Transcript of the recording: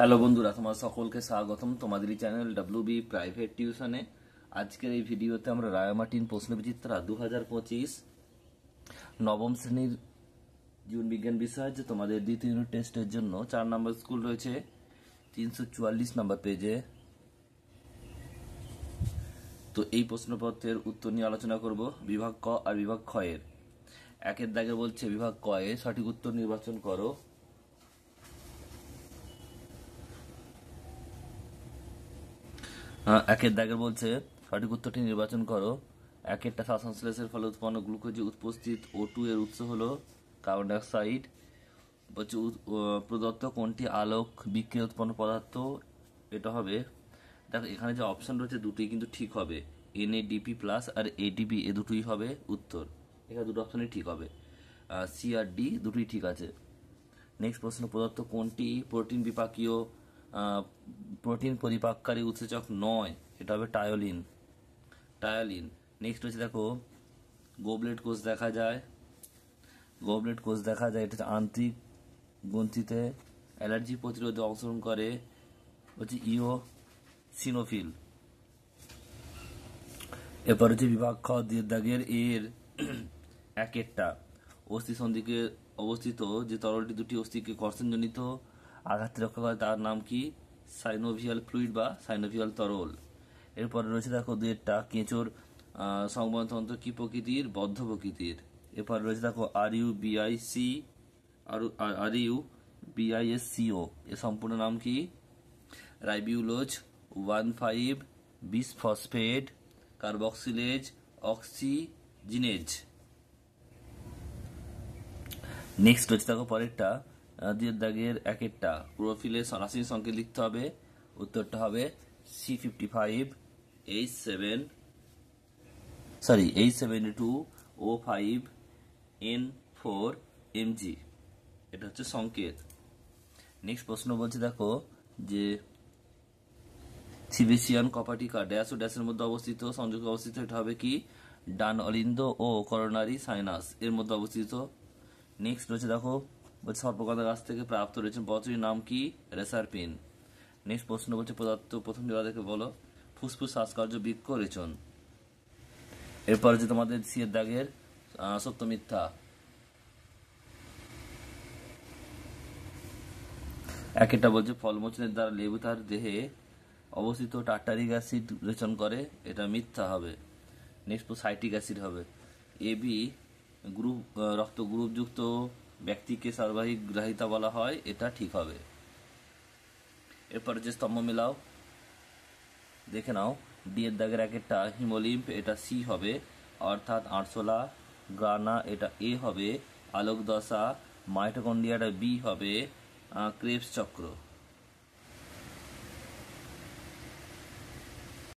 Hello বন্ধুরা, তোমার সকলকে স্বাগতম তোমাদেরই চ্যানেল ডাব্লিউবি প্রাইভেট টিউশনে। আজকের এই ভিডিওতে আমরা রায়মার্টিন প্রশ্নবিচিত্রা 2025 নবম শ্রেণীর জীবন বিজ্ঞান বিষয় যে তোমাদের দ্বিতীয় ইউনিট টেস্টের জন্য 4 নম্বর স্কুল রয়েছে 344 নম্বর পেজে। তো এই প্রশ্নপত্রের উত্তর নিয়ে আলোচনা করব বিভাগ ক আর বিভাগ খ এর। একের দাগে বলছে বিভাগ ক এর সঠিক উত্তর নির্বাচন করো। একের দাগের বলছে সঠিক উত্তরটি নির্বাচন করো। একেরটা শ্বাসংশ্লেষের ফলে উৎপন্ন গ্লুকোজে উপস্থিত O2 এর উৎস হলো কার্বন ডাইঅক্সাইড। বলছে প্রদত্ত কোনটি আলোক বিক্রিয়া উৎপন্ন পদার্থ? এটা হবে, দেখো এখানে যে অপশন রয়েছে দুটোই কিন্তু ঠিক হবে, NADP+ আর ADP এ দুটোই হবে উত্তর। এখানে দুটো অপশনই ঠিক হবে, সি আর ডি দুটোই ঠিক আছে। নেক্সট প্রশ্ন, প্রদত্ত কোনটি প্রোটিন বিপাকীয় প্রোটিন পরিপাককারী উৎসেচক নয়? এটা হবে টায়োলিন। নেক্সট হচ্ছে দেখো গোবলেট কোষ দেখা যায়, এটা হচ্ছে আন্তরিক গ্রন্থিতে অ্যালার্জি প্রতিরোধে অংশগ্রহণ করে, হচ্ছে ইওসিনোফিল। এরপর হচ্ছে বিভাগ খ দাগের এর একেরটা অস্থি সন্ধিকে অবস্থিত যে তরলটি দুটি অস্থিকে কর্ষণজনিত আঘাত রক্ষা করে তার নাম কি? সাইনোভিয়াল ফ্লুইড বা সাইনোভিয়াল তরল। এরপরে রয়েছে দেখো দুইটা কেঁচোর সংবহনতন্ত্র কি প্রকৃতির? বদ্ধ প্রকৃতির। এরপর রয়েছে দেখো RUBISCO এর সম্পূর্ণ নাম কি? Ribulose 1,5 bisphosphate carboxylase oxygenase. Next হচ্ছে দেখো পরেরটা দুইয়ের দাগের একেরটা ক্লোরোফিলের রাসায়নিক সংকেত লিখতে হবে। উত্তরটা হবে H72O5N4Mg। এটা হচ্ছে সংকেত। নেক্সট প্রশ্ন বলছে দেখো যে সিবেসিয়ান কপাটিকা ড্যাশ ও ড্যাশের মধ্যে অবস্থিত সংযোগে অবস্থিত। এটা হবে কি? ডান অলিন্দ ও করোনারি সাইনাস এর মধ্যে অবস্থিত। নেক্সট রয়েছে দেখো বলছে সর্পগন্ধা গাছ থেকে প্রাপ্ত রয়েছে পদার্থটির নাম কি? রেসারপিন। নেক্সট প্রশ্ন বলছে পদার্থ প্রথম দেখে বলো ফুসফুস শ্বাসকার্য বৃক্ক রেচন। এরপর হচ্ছে তোমাদের সিয়ের দাগের সত্য মিথ্যা। একটা বলছে ফলমোচনের দ্বারা লেবু তার দেহে অবস্থিত টার্টারিক অ্যাসিড রেচন করে, এটা মিথ্যা হবে। নেক্সট সাইট্রিক অ্যাসিড হবে। AB গ্রুপ রক্ত গ্রুপযুক্ত ব্যক্তিকে সার্বাহিক গ্রাহিতা বলা হয়, এটা ঠিক হবে। এরপরে যে স্তম্ভ মেলাও দেখে নাও। ডি এর দাগের একেরটা হিমোলিম্ফ, এটা সি হবে, অর্থাৎ আরশোলা। গ্রানা এটা এ হবে, আলোক দশা। মাইটোকন্ড্রিয়াটা বি হবে, ক্রেবস চক্র।